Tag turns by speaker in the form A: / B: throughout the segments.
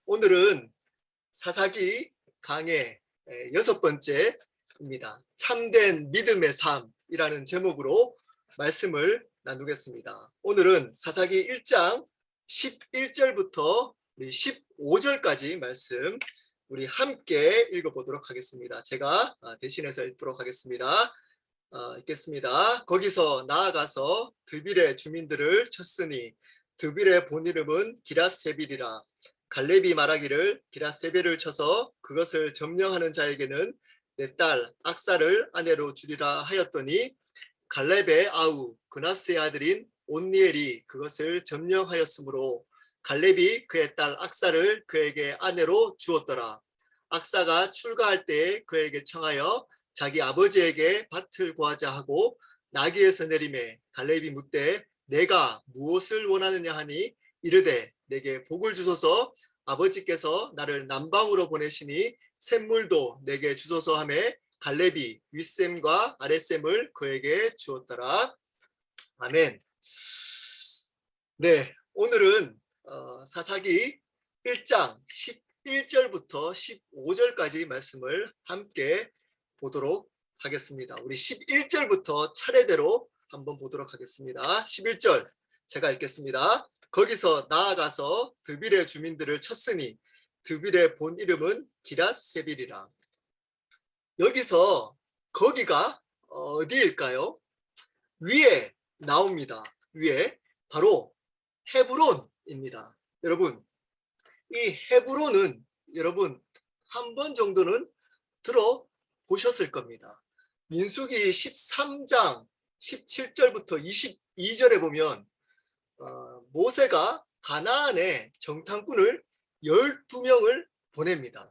A: 오늘은 사사기 강의 6번째입니다. 참된 믿음의 삶이라는 제목으로 말씀을 나누겠습니다. 오늘은 사사기 1장 11절부터 15절까지 말씀 우리 함께 읽어보도록 하겠습니다. 제가 대신해서 읽도록 하겠습니다. 읽겠습니다. 거기서 나아가서 드빌의 주민들을 쳤으니 드빌의 본 이름은 기랏세빌이라. 갈렙이 말하기를 기랏세벨을 쳐서 그것을 점령하는 자에게는 내 딸 악사를 아내로 주리라 하였더니 갈렙의 아우 그나스의 아들인 온니엘이 그것을 점령하였으므로 갈렙이 그의 딸 악사를 그에게 아내로 주었더라. 악사가 출가할 때에 그에게 청하여 자기 아버지에게 밭을 구하자 하고 나귀에서 내리매 갈렙이 묻되 내가 무엇을 원하느냐 하니 이르되 내게 복을 주소서. 아버지께서 나를 남방으로 보내시니 샘물도 내게 주소서 하매 갈렙이 윗샘과 아랫샘을 그에게 주었더라. 아멘. 네, 오늘은 사사기 1장 11절부터 15절까지 말씀을 함께 보도록 하겠습니다. 우리 11절부터 차례대로 한번 보도록 하겠습니다. 11절 제가 읽겠습니다. 거기서 나아가서 드빌의 주민들을 쳤으니 드빌의 본 이름은 기랏세빌이라. 여기서 거기가 어디일까요? 위에 나옵니다. 위에 바로 헤브론입니다. 여러분, 이 헤브론은 여러분 한 번 정도는 들어보셨을 겁니다. 민수기 13장 17절부터 22절에 보면 모세가 가나안에 정탐꾼을 12명을 보냅니다.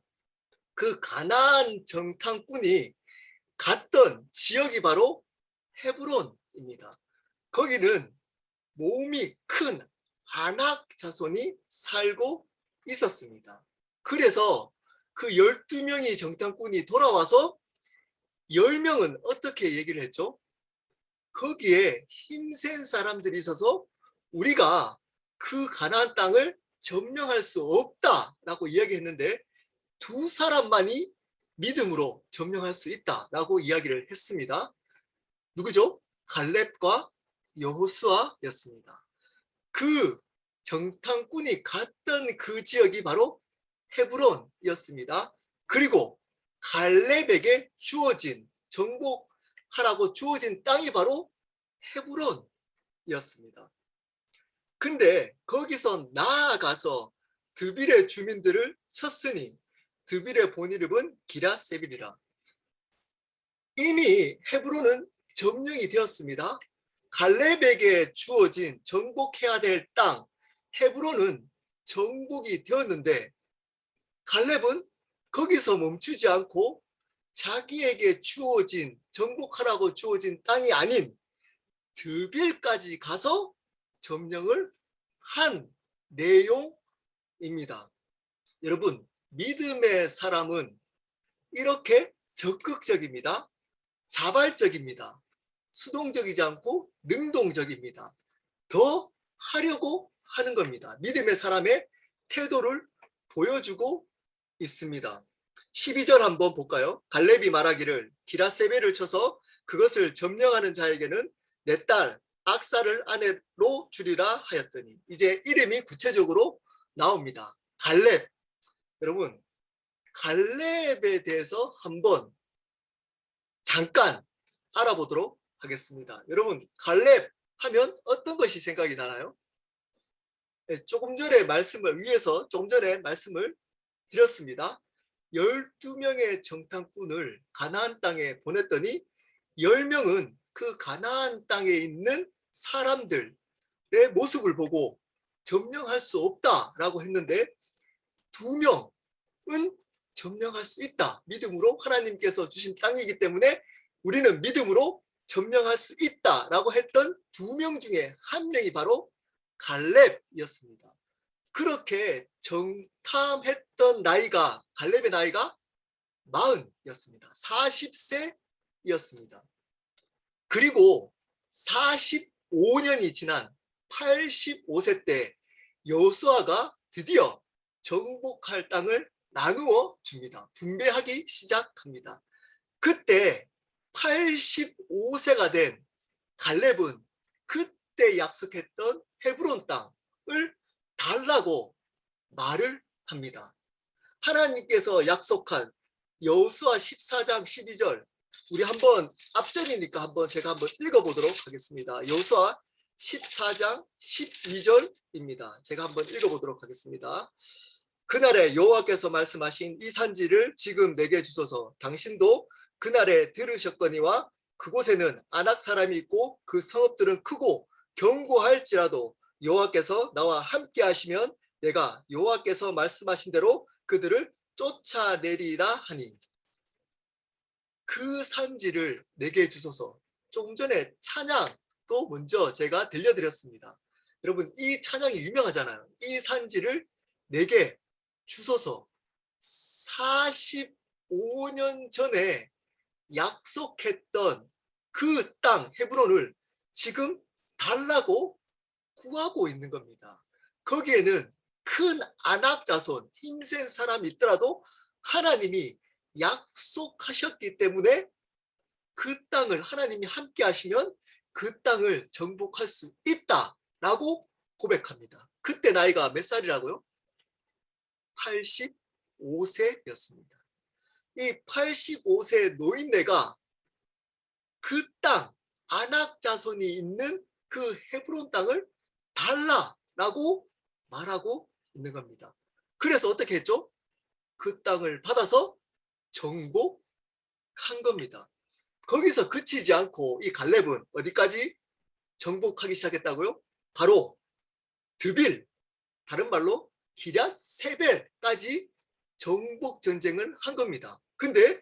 A: 그 가나안 정탐꾼이 갔던 지역이 바로 헤브론입니다. 거기는 몸이 큰 아낙 자손이 살고 있었습니다. 그래서 그 12명의 정탐꾼이 돌아와서 10명은 어떻게 얘기를 했죠? 거기에 힘센 사람들이 있어서 우리가 그 가나안 땅을 점령할 수 없다라고 이야기했는데 두 사람만이 믿음으로 점령할 수 있다라고 이야기를 했습니다. 누구죠? 갈렙과 여호수아였습니다. 그 정탐꾼이 갔던 그 지역이 바로 헤브론이었습니다. 그리고 갈렙에게 주어진 정복하라고 주어진 땅이 바로 헤브론이었습니다. 근데 거기서 나아가서 드빌의 주민들을 쳤으니 드빌의 본 이름은 기랏세빌이라. 이미 헤브론은 점령이 되었습니다. 갈렙에게 주어진 정복해야 될 땅 헤브론은 정복이 되었는데 갈렙은 거기서 멈추지 않고 자기에게 주어진 정복하라고 주어진 땅이 아닌 드빌까지 가서 점령을 한 내용입니다. 여러분, 믿음의 사람은 이렇게 적극적입니다. 자발적입니다. 수동적이지 않고 능동적입니다. 더 하려고 하는 겁니다. 믿음의 사람의 태도를 보여주고 있습니다. 12절 한번 볼까요? 갈렙이 말하기를 기랏세벨을 쳐서 그것을 점령하는 자에게는 내 딸 악사를 아내로 주리라 하였더니 이제 이름이 구체적으로 나옵니다. 갈렙. 여러분, 갈렙에 대해서 한번 잠깐 알아보도록 하겠습니다. 여러분, 갈렙 하면 어떤 것이 생각이 나나요? 네, 조금 전에 말씀을 드렸습니다. 12명의 정탐꾼을 가나안 땅에 보냈더니 10명은 그 가나안 땅에 있는 사람들의 모습을 보고 점령할 수 없다라고 했는데 2명은 점령할 수 있다. 믿음으로 하나님께서 주신 땅이기 때문에 우리는 믿음으로 점령할 수 있다라고 했던 2명 중에 1명이 바로 갈렙이었습니다. 그렇게 정탐했던 나이가 갈렙의 나이가 40이었습니다. 40세였습니다. 그리고 45년이 지난 85세 때 여호수아가 드디어 정복할 땅을 나누어 줍니다. 분배하기 시작합니다. 그때 85세가 된 갈렙은 그때 약속했던 헤브론 땅을 달라고 말을 합니다. 하나님께서 약속한 여호수아 14장 12절, 우리 한번 앞전이니까 제가 한번 읽어보도록 하겠습니다. 여호수아 14장 12절입니다. 제가 한번 읽어보도록 하겠습니다. 그날에 여호와께서 말씀하신 이 산지를 지금 내게 주소서. 당신도 그날에 들으셨거니와 그곳에는 아낙 사람이 있고 그 성읍들은 크고 견고할지라도 여호와께서 나와 함께 하시면 내가 여호와께서 말씀하신 대로 그들을 쫓아내리라 하니, 그 산지를 내게 주소서. 조금 전에 찬양도 먼저 제가 들려드렸습니다. 여러분, 이 찬양이 유명하잖아요. 이 산지를 내게 주소서. 45년 전에 약속했던 그 땅 헤브론을 지금 달라고 구하고 있는 겁니다. 거기에는 큰 아낙 자손, 힘센 사람이 있더라도 하나님이 약속하셨기 때문에 그 땅을 하나님이 함께 하시면 그 땅을 정복할 수 있다라고 고백합니다. 그때 나이가 몇 살이라고요? 85세였습니다. 이 85세 노인네가 그 땅, 아낙 자손이 있는 그 헤브론 땅을 달라라고 말하고 있는 겁니다. 그래서 어떻게 했죠? 그 땅을 받아서 정복한 겁니다. 거기서 그치지 않고 이 갈렙은 어디까지 정복하기 시작했다고요? 바로 드빌, 다른 말로 기럇 세벨까지 정복 전쟁을 한 겁니다. 근데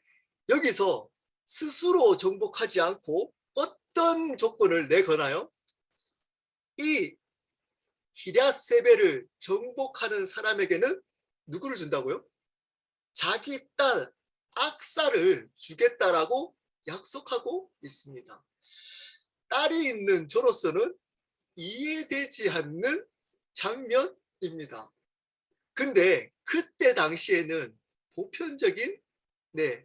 A: 여기서 스스로 정복하지 않고 어떤 조건을 내거나요? 이 기럇 세벨을 정복하는 사람에게는 누구를 준다고요? 자기 딸 악사를 주겠다라고 약속하고 있습니다. 딸이 있는 저로서는 이해되지 않는 장면입니다. 근데 그때 당시에는 보편적인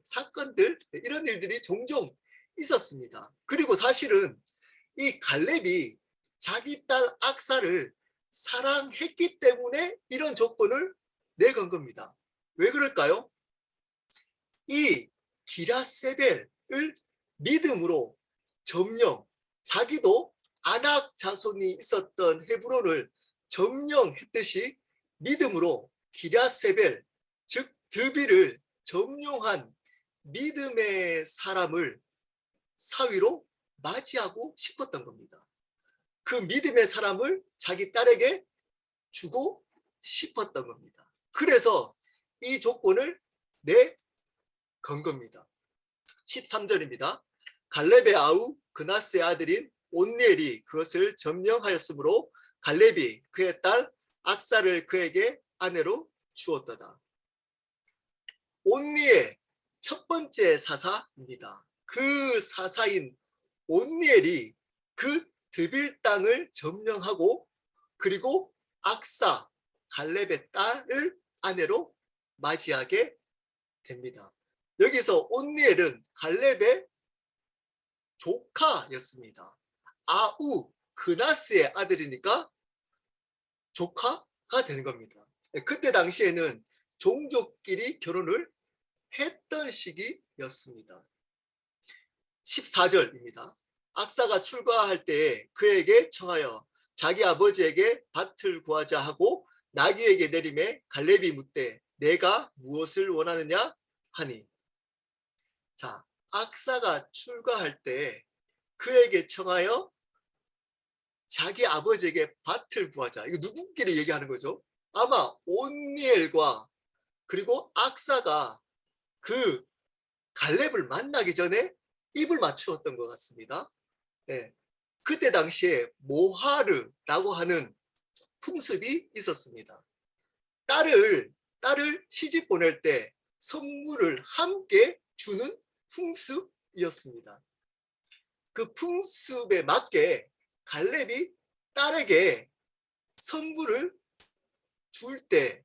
A: 사건들, 이런 일들이 종종 있었습니다. 그리고 사실은 이 갈렙이 자기 딸 악사를 사랑했기 때문에 이런 조건을 내건 겁니다. 왜 그럴까요? 이 기럇세벨을 믿음으로 점령, 자기도 아낙 자손이 있었던 헤브론을 점령했듯이 믿음으로 기럇세벨, 즉 드빌을 점령한 믿음의 사람을 사위로 맞이하고 싶었던 겁니다. 그 믿음의 사람을 자기 딸에게 주고 싶었던 겁니다. 그래서 이 조건을 내건 겁니다. 13절입니다. 갈렙의 아우 그나스의 아들인 온니엘이 그것을 점령하였으므로 갈렙이 그의 딸 악사를 그에게 아내로 주었더라. 온니엘 첫 번째 사사입니다. 그 사사인 온니엘이 그 드빌 땅을 점령하고 그리고 악사 갈렙의 딸을 아내로 맞이하게 됩니다. 여기서 온니엘은 갈렙의 조카였습니다. 아우 그나스의 아들이니까 조카가 되는 겁니다. 그때 당시에는 종족끼리 결혼을 했던 시기였습니다. 14절입니다. 악사가 출가할 때에 그에게 청하여 자기 아버지에게 밭을 구하자 하고 나귀에게 내림에 갈렙이 묻되 내가 무엇을 원하느냐 하니, 자, 악사가 출가할 때 그에게 청하여 자기 아버지에게 밭을 구하자. 이거 누구끼리 얘기하는 거죠? 아마 온니엘과 그리고 악사가 그 갈렙을 만나기 전에 입을 맞추었던 것 같습니다. 네. 그때 당시에 모하르라고 하는 풍습이 있었습니다. 딸을 시집 보낼 때 선물을 함께 주는 풍습이었습니다. 그 풍습에 맞게 갈렙이 딸에게 선물을 줄 때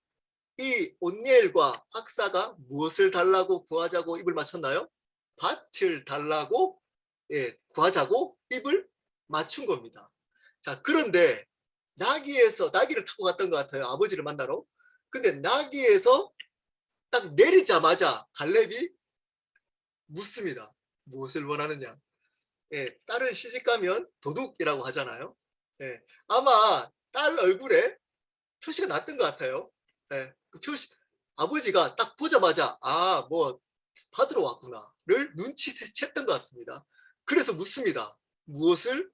A: 이 온니엘과 악사가 무엇을 달라고 구하자고 입을 맞췄나요? 밭을 달라고 구하자고 입을 맞춘 겁니다. 자, 그런데 나귀를 타고 갔던 것 같아요. 아버지를 만나러. 근데 나귀에서 딱 내리자마자 갈렙이 묻습니다. 무엇을 원하느냐? 딸은 시집가면 도둑이라고 하잖아요. 아마 딸 얼굴에 표시가 났던 것 같아요. 그 표시, 아버지가 딱 보자마자 뭐 받으러 왔구나를 눈치챘던 것 같습니다. 그래서 묻습니다. 무엇을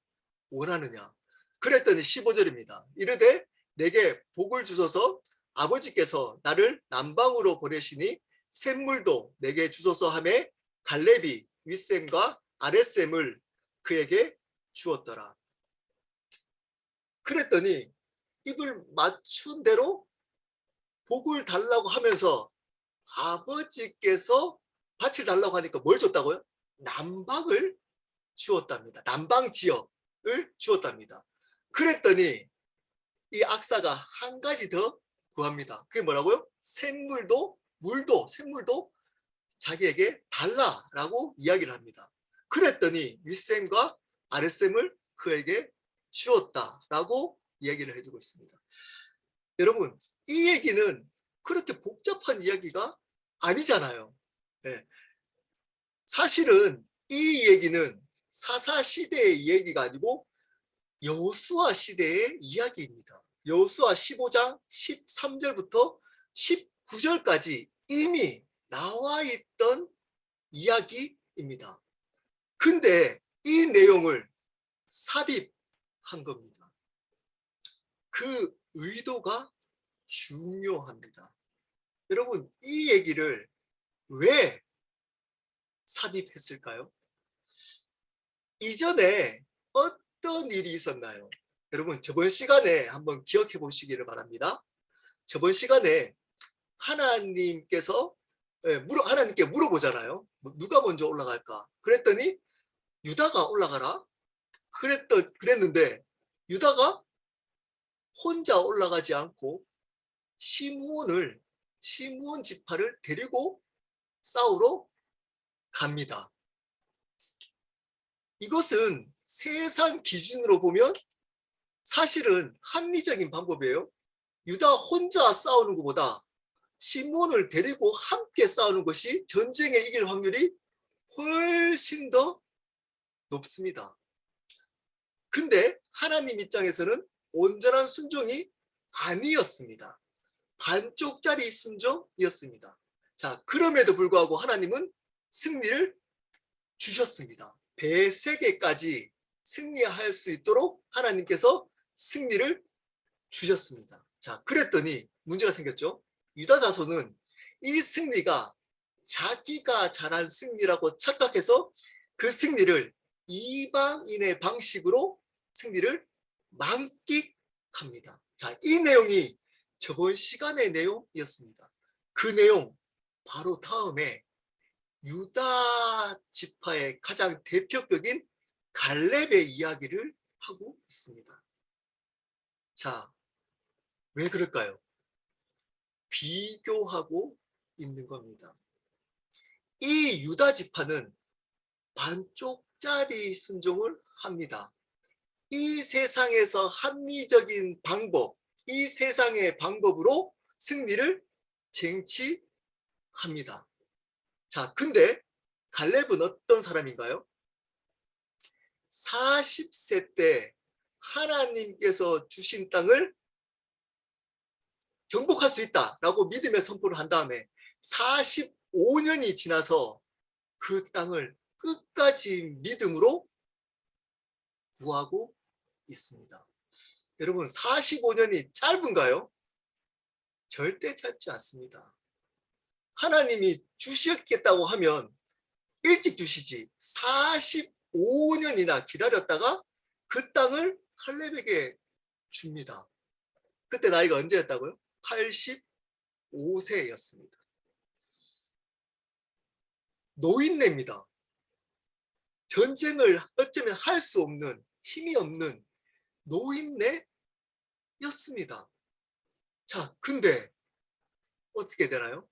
A: 원하느냐? 그랬더니 15절입니다. 이르되 내게 복을 주소서 아버지께서 나를 남방으로 보내시니 샘물도 내게 주소서 하매 갈렙이 윗샘과 아랫샘을 그에게 주었더라. 그랬더니 입을 맞춘 대로 복을 달라고 하면서 아버지께서 밭을 달라고 하니까 뭘 줬다고요? 남방을 주었답니다. 남방 지역을 주었답니다. 그랬더니 이 악사가 한 가지 더 구합니다. 그게 뭐라고요? 샘물도 자기에게 달라라고 이야기를 합니다. 그랬더니 윗샘과 아랫샘을 그에게 주었다라고 이야기를 해주고 있습니다. 여러분, 이 얘기는 그렇게 복잡한 이야기가 아니잖아요. 사실은 이 얘기는 사사 시대의 얘기가 아니고 여호수아 시대의 이야기입니다. 여호수아 15장 13절부터 19절까지 이미 나와 있던 이야기입니다. 근데 이 내용을 삽입한 겁니다. 그 의도가 중요합니다. 여러분, 이 얘기를 왜 삽입했을까요? 이전에 어떤 일이 있었나요? 여러분, 저번 시간에 한번 기억해 보시기를 바랍니다. 저번 시간에 하나님께서 하나님께 물어보잖아요. 누가 먼저 올라갈까? 그랬더니 유다가 올라가라. 그랬는데 유다가 혼자 올라가지 않고 시므온 지파를 데리고 싸우러 갑니다. 이것은 세상 기준으로 보면 사실은 합리적인 방법이에요. 유다 혼자 싸우는 것보다 시므온을 데리고 함께 싸우는 것이 전쟁에 이길 확률이 훨씬 더 높습니다. 근데 하나님 입장에서는 온전한 순종이 아니었습니다. 반쪽짜리 순종이었습니다. 자, 그럼에도 불구하고 하나님은 승리를 주셨습니다. 배 3개까지 승리할 수 있도록 하나님께서 승리를 주셨습니다. 자, 그랬더니 문제가 생겼죠. 유다 자손은 이 승리가 자기가 잘한 승리라고 착각해서 그 승리를 이방인의 방식으로 승리를 만끽합니다. 자, 이 내용이 저번 시간의 내용이었습니다. 그 내용 바로 다음에 유다 지파의 가장 대표적인 갈렙의 이야기를 하고 있습니다. 자, 왜 그럴까요? 비교하고 있는 겁니다. 이 유다 지파는 반쪽짜리 순종을 합니다. 이 세상에서 합리적인 방법, 이 세상의 방법으로 승리를 쟁취합니다. 자, 근데 갈렙은 어떤 사람인가요? 40세 때 하나님께서 주신 땅을 정복할 수 있다라고 믿음의 선포를 한 다음에 45년이 지나서 그 땅을 끝까지 믿음으로 구하고 있습니다. 여러분, 45년이 짧은가요? 절대 짧지 않습니다. 하나님이 주시겠다고 하면 일찍 주시지 45년이나 기다렸다가 그 땅을 칼렙에게 줍니다. 그때 나이가 언제였다고요? 85세였습니다. 노인네입니다. 전쟁을 어쩌면 할 수 없는, 힘이 없는 노인네였습니다. 자, 근데 어떻게 되나요?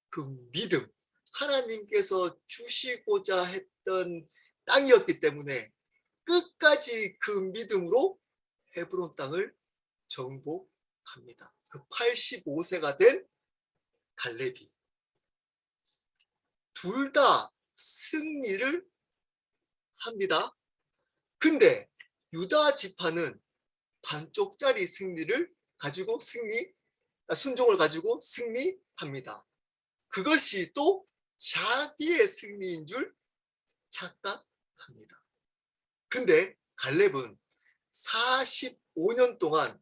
A: 그 믿음, 하나님께서 주시고자 했던 땅이었기 때문에 끝까지 그 믿음으로 헤브론 땅을 정복합니다. 그 85세가 된 갈렙이 둘 다 승리를 합니다. 근데 유다 지파는 반쪽짜리 순종을 가지고 승리합니다. 그것이 또 자기의 승리인 줄 착각합니다. 근데 갈렙은 45년 동안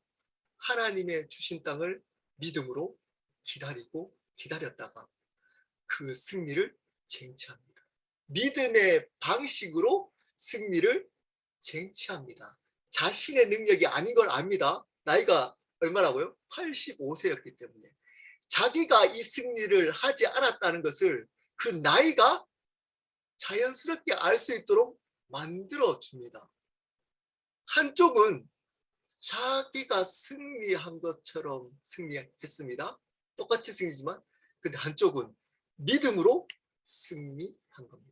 A: 하나님의 주신 땅을 믿음으로 기다렸다가 그 승리를 쟁취합니다. 믿음의 방식으로 승리를 쟁취합니다. 자신의 능력이 아닌 걸 압니다. 나이가 얼마라고요? 85세였기 때문에. 자기가 이 승리를 하지 않았다는 것을 그 나이가 자연스럽게 알 수 있도록 만들어줍니다. 한쪽은 자기가 승리한 것처럼 승리했습니다. 똑같이 승리지만, 근데 한쪽은 믿음으로 승리한 겁니다.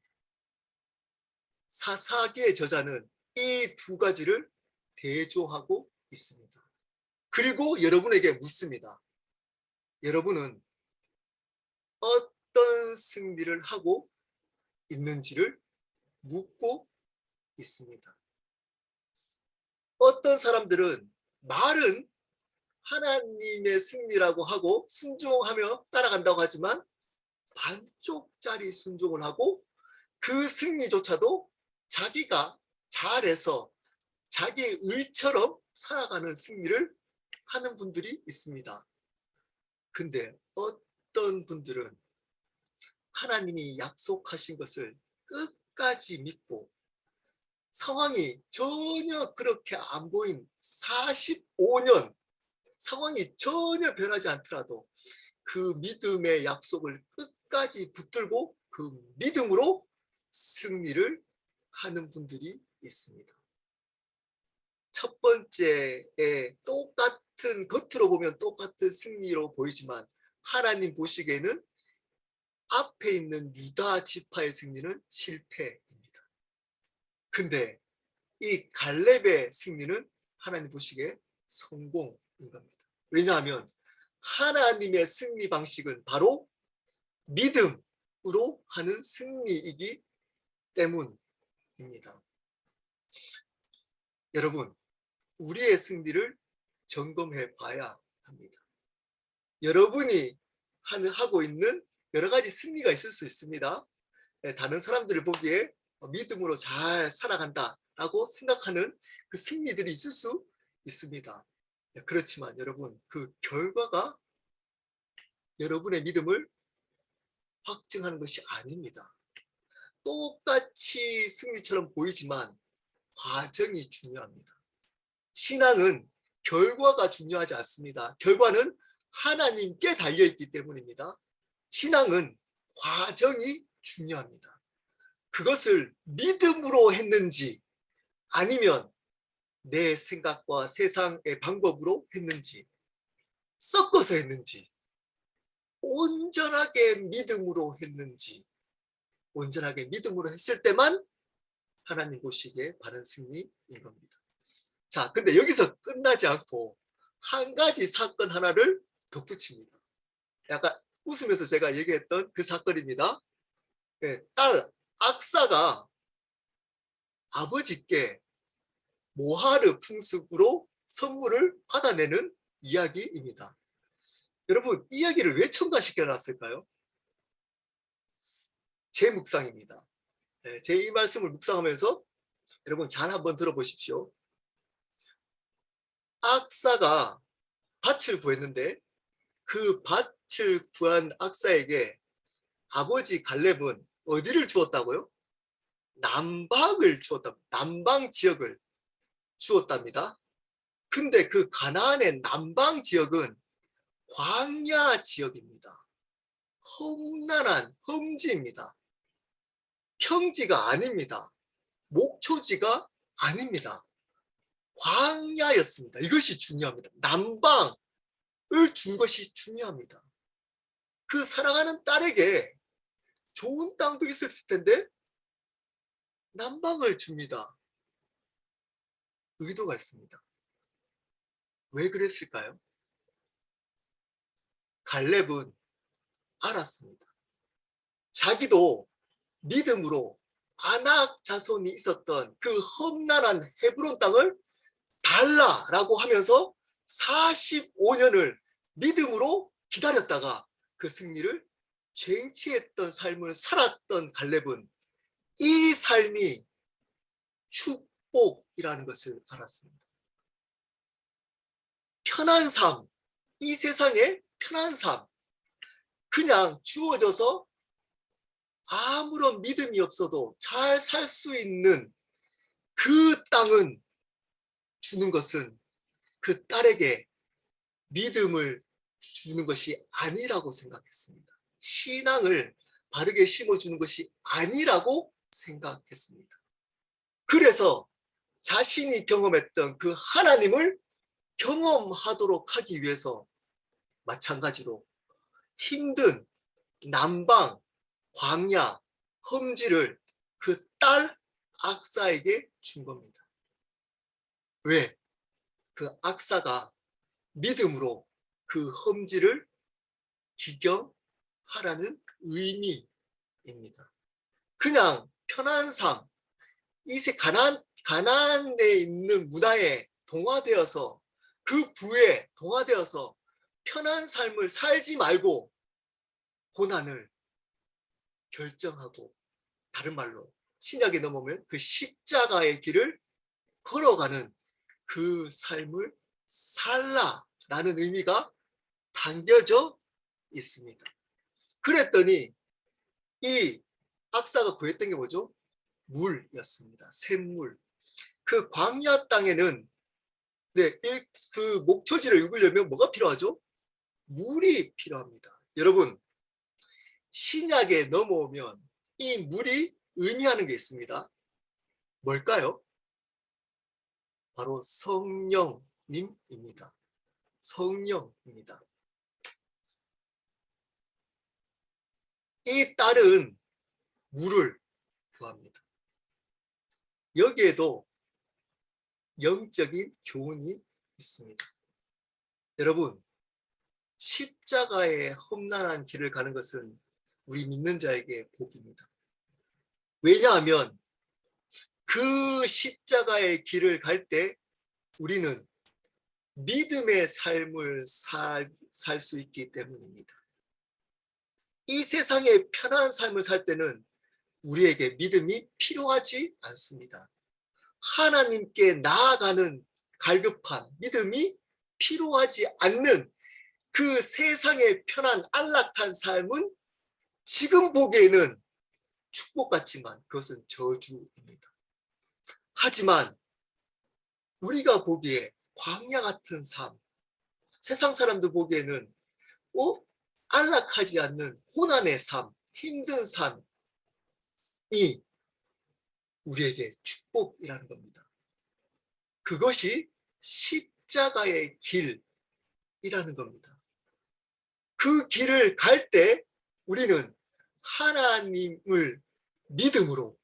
A: 사사기의 저자는 이 두 가지를 대조하고 있습니다. 그리고 여러분에게 묻습니다. 여러분은 어떤 승리를 하고 있는지를 묻고 있습니다. 어떤 사람들은 말은 하나님의 승리라고 하고 순종하며 따라간다고 하지만 반쪽짜리 순종을 하고 그 승리조차도 자기가 잘해서 자기 의처럼 살아가는 승리를 하는 분들이 있습니다. 근데 어떤 분들은 하나님이 약속하신 것을 끝까지 믿고 상황이 전혀 그렇게 안 보인 45년 상황이 전혀 변하지 않더라도 그 믿음의 약속을 끝까지 붙들고 그 믿음으로 승리를 하는 분들이 있습니다. 첫 번째에 똑같은, 겉으로 보면 똑같은 승리로 보이지만 하나님 보시기에는 앞에 있는 유다 지파의 승리는 실패입니다. 근데 이 갈렙의 승리는 하나님 보시기에 성공인 겁니다. 왜냐하면 하나님의 승리 방식은 바로 믿음으로 하는 승리이기 때문입니다. 여러분, 우리의 승리를 점검해 봐야 합니다. 여러분이 하고 있는 여러 가지 승리가 있을 수 있습니다. 다른 사람들을 보기에 믿음으로 잘 살아간다라고 생각하는 그 승리들이 있을 수 있습니다. 그렇지만 여러분, 그 결과가 여러분의 믿음을 확증하는 것이 아닙니다. 똑같이 승리처럼 보이지만 과정이 중요합니다. 신앙은 결과가 중요하지 않습니다. 결과는 하나님께 달려있기 때문입니다. 신앙은 과정이 중요합니다. 그것을 믿음으로 했는지 아니면 내 생각과 세상의 방법으로 했는지 섞어서 했는지 온전하게 믿음으로 했는지 온전하게 믿음으로 했을 때만 하나님 보시기에 바른 승리인 겁니다. 자, 근데 여기서 끝나지 않고 한 가지 사건 하나를 덧붙입니다. 약간 웃으면서 제가 얘기했던 그 사건입니다. 딸 악사가 아버지께 모하르 풍습으로 선물을 받아내는 이야기입니다. 여러분, 이 이야기를 왜 첨가시켜 놨을까요? 제 묵상입니다. 제 이 말씀을 묵상하면서 여러분 잘 한번 들어보십시오. 악사가 밭을 구했는데 그 밭을 구한 악사에게 아버지 갈렙은 어디를 주었다고요? 남방을 주었답니다. 남방 지역을 주었답니다. 근데 그 가나안의 남방 지역은 광야 지역입니다. 험난한 험지입니다. 평지가 아닙니다. 목초지가 아닙니다. 광야였습니다. 이것이 중요합니다. 남방을 준 것이 중요합니다. 그 사랑하는 딸에게 좋은 땅도 있었을 텐데 남방을 줍니다. 의도가 있습니다. 왜 그랬을까요? 갈렙은 알았습니다. 자기도 믿음으로 아낙 자손이 있었던 그 험난한 헤브론 땅을 달라라고 하면서 45년을 믿음으로 기다렸다가 그 승리를 쟁취했던 삶을 살았던 갈렙은 이 삶이 축복이라는 것을 알았습니다. 편한 삶, 이 세상의 편한 삶, 그냥 주어져서 아무런 믿음이 없어도 잘 살 수 있는 그 땅은 주는 것은 그 딸에게 믿음을 주는 것이 아니라고 생각했습니다. 신앙을 바르게 심어주는 것이 아니라고 생각했습니다. 그래서 자신이 경험했던 그 하나님을 경험하도록 하기 위해서 마찬가지로 힘든 남방, 광야, 험지를 그 딸 악사에게 준 겁니다. 왜? 그 악사가 믿음으로 그 험지를 기경하라는 의미입니다. 그냥 편한 삶, 이세 가나안에 있는 문화에 동화되어서 그 부에 동화되어서 편한 삶을 살지 말고 고난을 결정하고, 다른 말로 신약에 넘어오면 그 십자가의 길을 걸어가는 그 삶을 살라라는 의미가 담겨져 있습니다. 그랬더니 이 악사가 구했던 게 뭐죠? 물이었습니다. 샘물. 그 광야 땅에는 그 목초지를 읽으려면 뭐가 필요하죠? 물이 필요합니다. 여러분, 신약에 넘어오면 이 물이 의미하는 게 있습니다. 뭘까요? 바로 성령님입니다. 성령입니다. 이 딸은 물을 구합니다. 여기에도 영적인 교훈이 있습니다. 여러분, 십자가의 험난한 길을 가는 것은 우리 믿는 자에게 복입니다. 왜냐하면 그 십자가의 길을 갈 때 우리는 믿음의 삶을 살 수 있기 때문입니다. 이 세상의 편한 삶을 살 때는 우리에게 믿음이 필요하지 않습니다. 하나님께 나아가는 갈급한 믿음이 필요하지 않는 그 세상의 편한 안락한 삶은 지금 보기에는 축복 같지만 그것은 저주입니다. 하지만 우리가 보기에 광야 같은 삶, 세상 사람들 보기에는 안락하지 않는 고난의 삶, 힘든 삶이 우리에게 축복이라는 겁니다. 그것이 십자가의 길이라는 겁니다. 그 길을 갈 때 우리는 하나님을 믿음으로,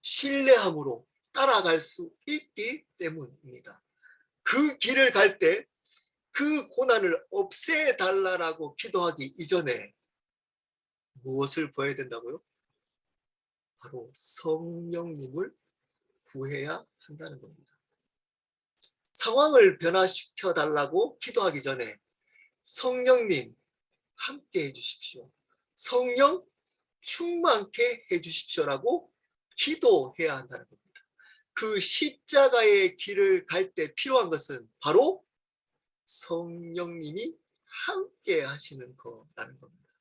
A: 신뢰함으로 따라갈 수 있기 때문입니다. 그 길을 갈 때 그 고난을 없애달라고 기도하기 이전에 무엇을 구해야 된다고요? 바로 성령님을 구해야 한다는 겁니다. 상황을 변화시켜 달라고 기도하기 전에 성령님 함께 해주십시오. 성령 충만케 해주십시오라고 기도해야 한다는 겁니다. 그 십자가의 길을 갈 때 필요한 것은 바로 성령님이 함께 하시는 거라는 겁니다.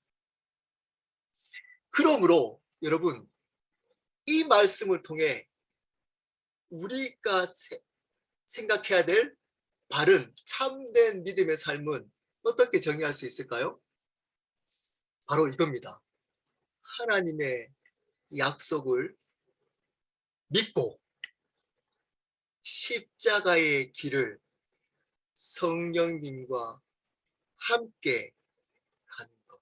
A: 그러므로 여러분, 이 말씀을 통해 우리가 생각해야 될 바른 참된 믿음의 삶은 어떻게 정의할 수 있을까요? 바로 이겁니다. 하나님의 약속을 믿고 십자가의 길을 성령님과 함께 가는 것.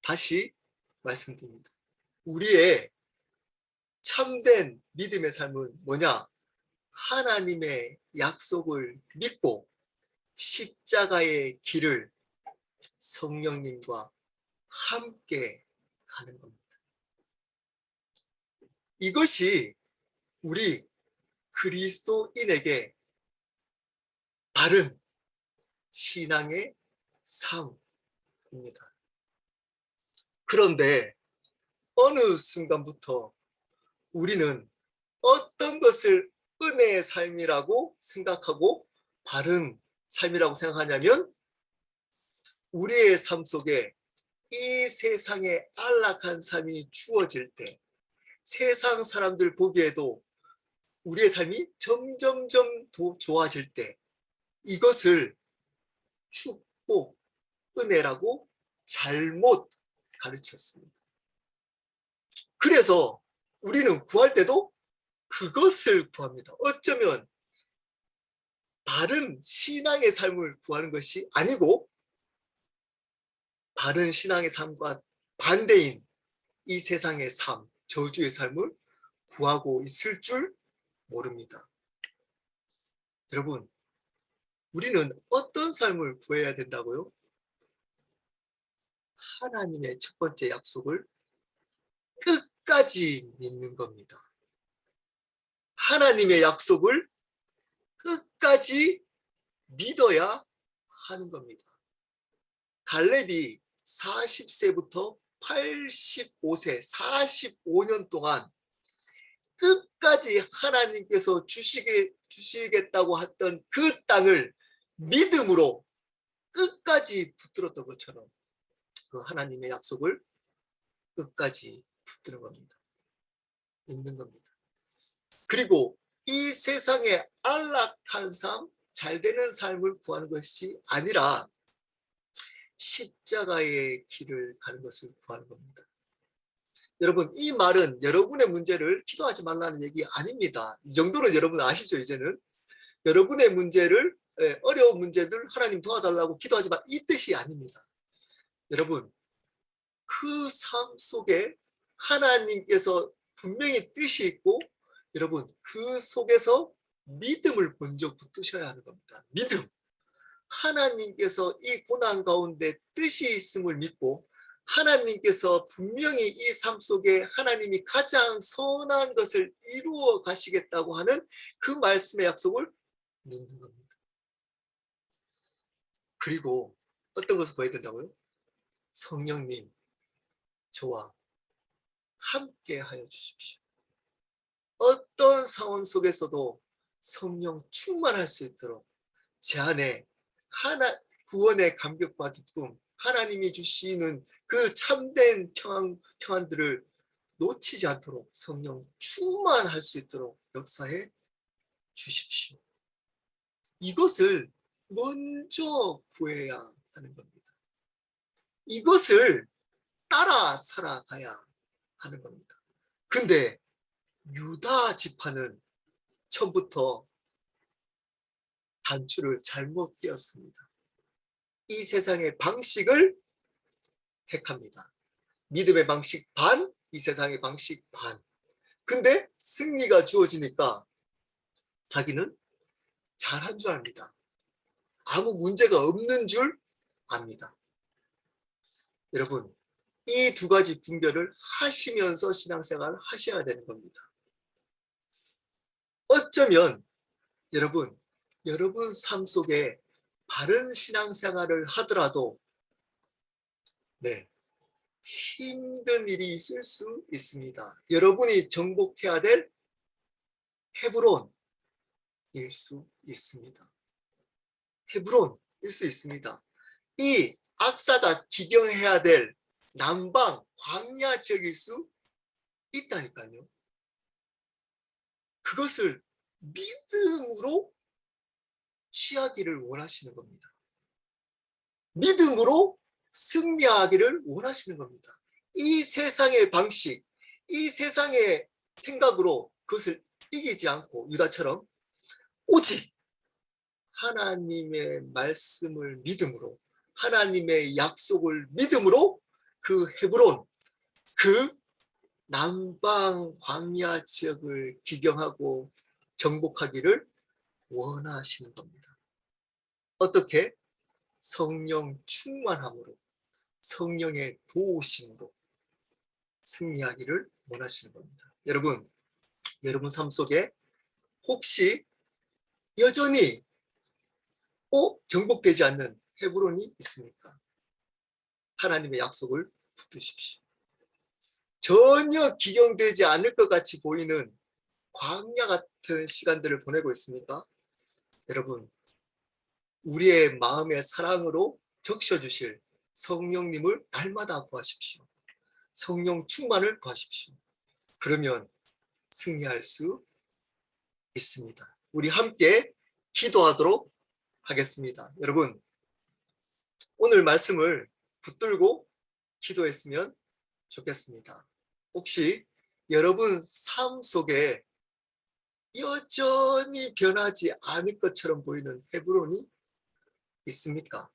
A: 다시 말씀드립니다. 우리의 참된 믿음의 삶은 뭐냐? 하나님의 약속을 믿고 십자가의 길을 성령님과 함께 가는 겁니다. 이것이 우리 그리스도인에게 바른 신앙의 삶입니다. 그런데 어느 순간부터 우리는 어떤 것을 은혜의 삶이라고 생각하고 바른 삶이라고 생각하냐면 우리의 삶 속에 이 세상의 안락한 삶이 주어질 때 세상 사람들 보기에도 우리의 삶이 점점점 더 좋아질 때 이것을 축복, 은혜라고 잘못 가르쳤습니다. 그래서 우리는 구할 때도 그것을 구합니다. 어쩌면 바른 신앙의 삶을 구하는 것이 아니고 바른 신앙의 삶과 반대인 이 세상의 삶, 저주의 삶을 구하고 있을 줄 모릅니다. 여러분, 우리는 어떤 삶을 구해야 된다고요? 하나님의 첫 번째 약속을 끝까지 믿는 겁니다. 하나님의 약속을 끝까지 믿어야 하는 겁니다. 갈렙이 40세부터 85세, 45년 동안 끝까지 하나님께서 주시겠다고 했던 그 땅을 믿음으로 끝까지 붙들었던 것처럼 그 하나님의 약속을 끝까지 붙드는 겁니다. 믿는 겁니다. 그리고 이 세상의 안락한 삶, 잘 되는 삶을 구하는 것이 아니라 십자가의 길을 가는 것을 구하는 겁니다. 여러분, 이 말은 여러분의 문제를 기도하지 말라는 얘기 아닙니다. 이 정도는 여러분 아시죠, 이제는? 여러분의 문제를, 어려운 문제들 하나님 도와달라고 기도하지 마, 이 뜻이 아닙니다. 여러분, 그 삶 속에 하나님께서 분명히 뜻이 있고, 여러분, 그 속에서 믿음을 먼저 붙드셔야 하는 겁니다. 믿음. 하나님께서 이 고난 가운데 뜻이 있음을 믿고 하나님께서 분명히 이 삶 속에 하나님이 가장 선한 것을 이루어 가시겠다고 하는 그 말씀의 약속을 믿는 겁니다. 그리고 어떤 것을 구해야 된다고요? 성령님, 저와 함께 하여 주십시오. 어떤 상황 속에서도 성령 충만할 수 있도록 제 안에 구원의 감격과 기쁨, 하나님이 주시는 그 참된 평안들을 놓치지 않도록 성령 충만할 수 있도록 역사해 주십시오. 이것을 먼저 구해야 하는 겁니다. 이것을 따라 살아가야 하는 겁니다. 근데 유다 지파는 처음부터 단추를 잘못 끼웠습니다. 이 세상의 방식을 택합니다. 믿음의 방식 반, 이 세상의 방식 반. 근데 승리가 주어지니까 자기는 잘한 줄 압니다. 아무 문제가 없는 줄 압니다. 여러분, 이 두 가지 분별을 하시면서 신앙생활을 하셔야 되는 겁니다. 어쩌면 여러분 삶 속에 바른 신앙생활을 하더라도 힘든 일이 있을 수 있습니다. 여러분이 정복해야 될 헤브론일 수 있습니다. 헤브론일 수 있습니다. 이 악사가 기경해야 될 남방 광야 지역일 수 있다니까요. 그것을 믿음으로 취하기를 원하시는 겁니다. 믿음으로 승리하기를 원하시는 겁니다. 이 세상의 방식, 이 세상의 생각으로 그것을 이기지 않고 유다처럼 오직 하나님의 말씀을 믿음으로, 하나님의 약속을 믿음으로 그 헤브론, 그 남방 광야 지역을 기경하고 정복하기를 원하시는 겁니다. 어떻게? 성령 충만함으로, 성령의 도우심으로 승리하기를 원하시는 겁니다. 여러분 삶 속에 혹시 여전히 정복되지 않는 헤브론이 있습니까? 하나님의 약속을 붙드십시오. 전혀 기경되지 않을 것 같이 보이는 광야 같은 시간들을 보내고 있습니까? 여러분, 우리의 마음의 사랑으로 적셔주실 성령님을 날마다 구하십시오. 성령 충만을 구하십시오. 그러면 승리할 수 있습니다. 우리 함께 기도하도록 하겠습니다. 여러분, 오늘 말씀을 붙들고 기도했으면 좋겠습니다. 혹시 여러분 삶 속에 여전히 변하지 않을 것처럼 보이는 헤브론이 있습니까?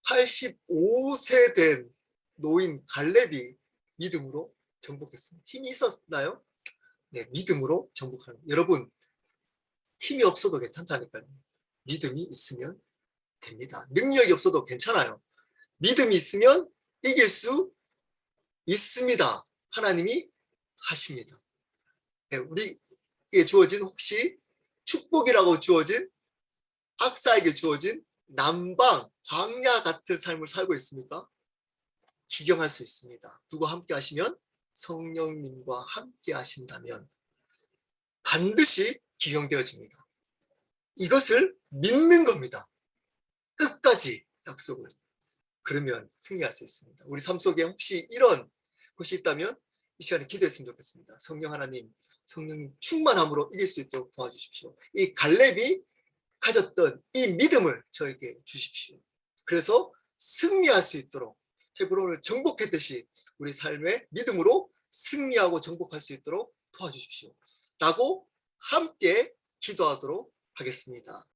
A: 85세 된 노인 갈렙이 믿음으로 정복했습니다. 힘이 있었나요? 네, 믿음으로 정복하는. 여러분, 힘이 없어도 괜찮다니까요. 믿음이 있으면 됩니다. 능력이 없어도 괜찮아요. 믿음이 있으면 이길 수 있습니다. 하나님이 하십니다. 네, 우리에게 주어진 혹시 축복이라고 주어진 악사에게 주어진 남방, 광야 같은 삶을 살고 있습니까? 기경할 수 있습니다. 누구와 함께 하시면? 성령님과 함께 하신다면 반드시 기경되어집니다. 이것을 믿는 겁니다. 끝까지 약속을. 그러면 승리할 수 있습니다. 우리 삶 속에 혹시 이런 것이 있다면 이 시간에 기도했으면 좋겠습니다. 성령 하나님, 성령님 충만함으로 이길 수 있도록 도와주십시오. 이 갈렙이 가졌던 이 믿음을 저에게 주십시오. 그래서 승리할 수 있도록 헤브론을 정복했듯이 우리 삶의 믿음으로 승리하고 정복할 수 있도록 도와주십시오. 라고 함께 기도하도록 하겠습니다.